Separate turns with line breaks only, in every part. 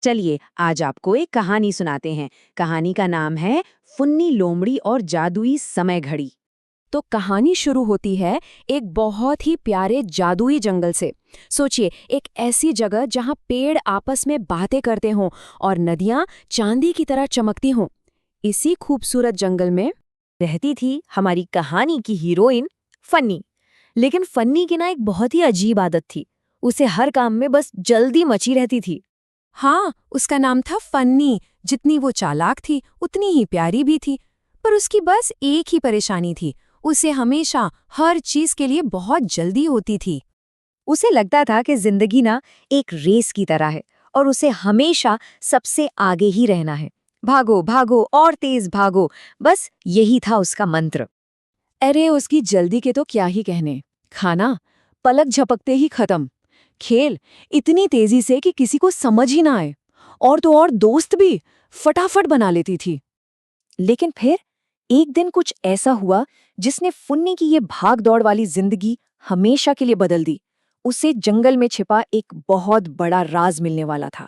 चलिए आज आपको एक कहानी सुनाते हैं। कहानी का नाम है फुन्नी लोमड़ी और जादुई समय घड़ी।
तो कहानी शुरू होती है एक बहुत ही प्यारे जादुई जंगल से। सोचिए, एक ऐसी जगह जहां पेड़ आपस में बातें करते हों और नदियां चांदी की तरह चमकती हों। इसी खूबसूरत जंगल में
रहती थी हमारी कहानी की हीरोइन फन्नी। लेकिन फन्नी की ना एक बहुत ही अजीब आदत थी। उसे हर काम में बस जल्दी मची रहती थी।
हाँ, उसका नाम था फन्नी। जितनी वो चालाक थी उतनी ही प्यारी भी थी। पर उसकी बस एक ही परेशानी थी, उसे हमेशा हर चीज के लिए बहुत जल्दी होती थी।
उसे लगता था कि जिंदगी ना एक रेस की तरह है और उसे हमेशा सबसे आगे ही रहना है। भागो भागो और तेज भागो, बस यही था उसका मंत्र।
अरे उसकी जल्दी के तो क्या ही कहने। खाना पलक झपकते ही खत्म। खेल इतनी तेजी से कि किसी को समझ ही ना आए। और तो और दोस्त भी फटाफट बना लेती थी।
लेकिन फिर एक दिन कुछ ऐसा हुआ जिसने फुन्नी की ये भाग दौड़ वाली जिंदगी हमेशा के लिए बदल दी। उसे जंगल में छिपा एक बहुत बड़ा राज मिलने वाला था।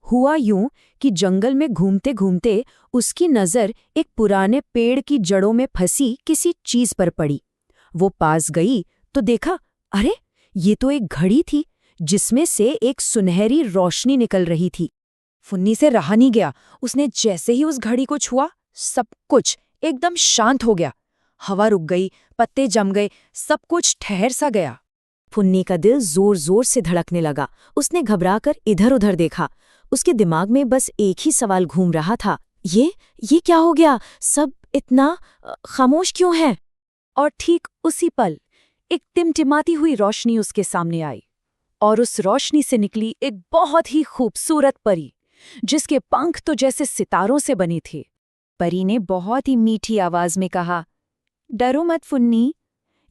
हुआ यूं कि जंगल में घूमते घूमते उसकी नजर एक पुराने पेड़ की जड़ों में फंसी किसी चीज पर पड़ी। वो पास गई तो देखा, अरे ये तो एक घड़ी थी जिसमें से एक सुनहरी रोशनी निकल रही थी। फुन्नी से रहा नहीं गया। उसने जैसे ही उस घड़ी को छुआ, सब कुछ एकदम शांत हो गया। हवा रुक गई, पत्ते जम गए, सब कुछ ठहर सा गया। फुन्नी का दिल जोर जोर से धड़कने लगा। उसने घबराकर इधर उधर देखा। उसके दिमाग में बस एक ही सवाल घूम रहा था, ये क्या हो गया? सब इतना खामोश क्यों है? और ठीक उसी पल एक टिमटिमाती हुई रोशनी उसके सामने आई, और उस रोशनी से निकली एक बहुत ही खूबसूरत परी, जिसके पंख तो जैसे सितारों से बने थे। परी ने बहुत ही मीठी आवाज में कहा, डरो मत फुन्नी,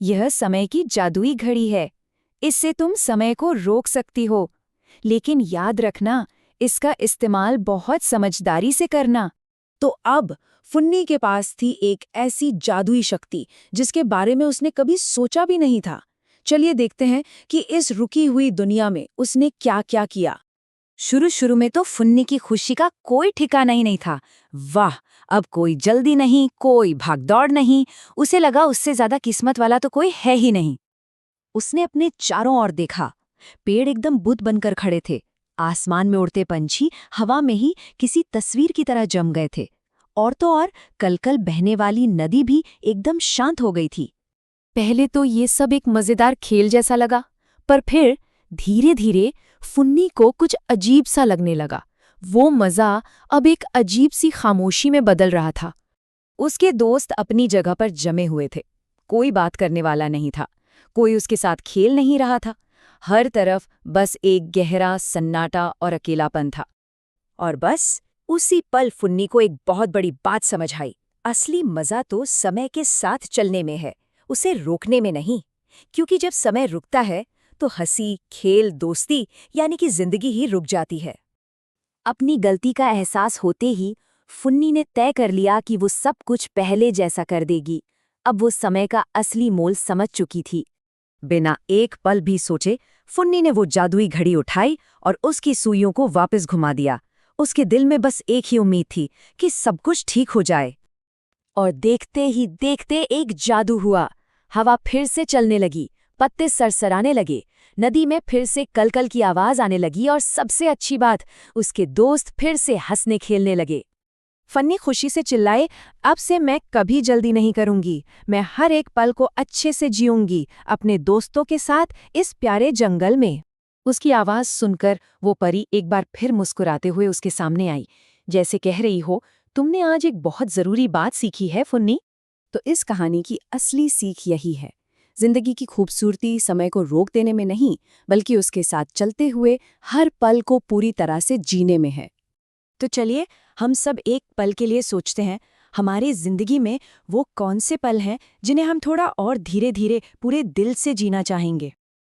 यह समय की जादुई घड़ी है। इससे तुम समय को रोक सकती हो, लेकिन याद रखना, इसका इस्तेमाल बहुत समझदारी से करना। तो अब फुन्नी के पास थी एक ऐसी जादुई शक्ति जिसके बारे में उसने कभी सोचा भी नहीं था। चलिए देखते हैं कि इस रुकी हुई दुनिया में उसने क्या क्या किया। शुरू शुरू में तो फुन्नी की खुशी का कोई ठिकाना ही नहीं था। वाह, अब कोई जल्दी नहीं, कोई भागदौड़ नहीं। उसे लगा उससे ज्यादा किस्मत वाला तो कोई है ही नहीं। उसने अपने चारों ओर देखा। पेड़ एकदम बुत बनकर खड़े थे। आसमान में उड़ते पंछी हवा में ही किसी तस्वीर की तरह जम गए थे। और तो और कलकल बहने वाली नदी भी एकदम शांत हो गई थी। पहले तो ये सब एक मजेदार खेल जैसा लगा, पर फिर धीरे धीरे फुन्नी को कुछ अजीब सा लगने लगा। वो मजा अब एक अजीब सी खामोशी में बदल रहा था। उसके दोस्त अपनी जगह पर जमे हुए थे। कोई बात करने वाला नहीं था, कोई उसके साथ खेल नहीं रहा था। हर तरफ बस एक गहरा सन्नाटा और अकेलापन था। और बस उसी पल फुन्नी को एक बहुत बड़ी बात समझ आई। असली मजा तो समय के साथ चलने में है, उसे रोकने में नहीं। क्योंकि जब समय रुकता है तो हंसी, खेल, दोस्ती यानी कि जिंदगी ही रुक जाती है। अपनी गलती का एहसास होते ही फुन्नी ने तय कर लिया कि वो सब कुछ पहले जैसा कर देगी। अब वो समय का असली मोल समझ चुकी थी। बिना एक पल भी सोचे फुन्नी ने वो जादुई घड़ी उठाई और उसकी सुइयों को वापस घुमा दिया। उसके दिल में बस एक ही उम्मीद थी कि सब कुछ ठीक हो जाए। और देखते ही देखते एक जादू हुआ। हवा फिर से चलने लगी, पत्ते सरसराने लगे, नदी में फिर से कलकल की आवाज आने लगी, और सबसे अच्छी बात, उसके दोस्त फिर से हंसने खेलने लगे। फन्नी खुशी से चिल्लाए, अब से मैं कभी जल्दी नहीं करूंगी। मैं हर एक पल को अच्छे से जीऊंगी अपने दोस्तों के साथ इस प्यारे जंगल में। उसकी आवाज सुनकर वो परी एक बार फिर मुस्कुराते हुए उसके सामने आई, जैसे कह रही हो, तुमने आज एक बहुत जरूरी बात सीखी है फुन्नी। तो इस कहानी की असली सीख यही है, जिंदगी की खूबसूरती समय को रोक देने में नहीं, बल्कि उसके साथ चलते हुए हर पल को पूरी तरह से जीने में है। तो चलिए हम सब एक पल के लिए सोचते हैं, हमारी जिंदगी में वो कौन से पल हैं जिन्हें हम थोड़ा और धीरे धीरे पूरे दिल से जीना चाहेंगे।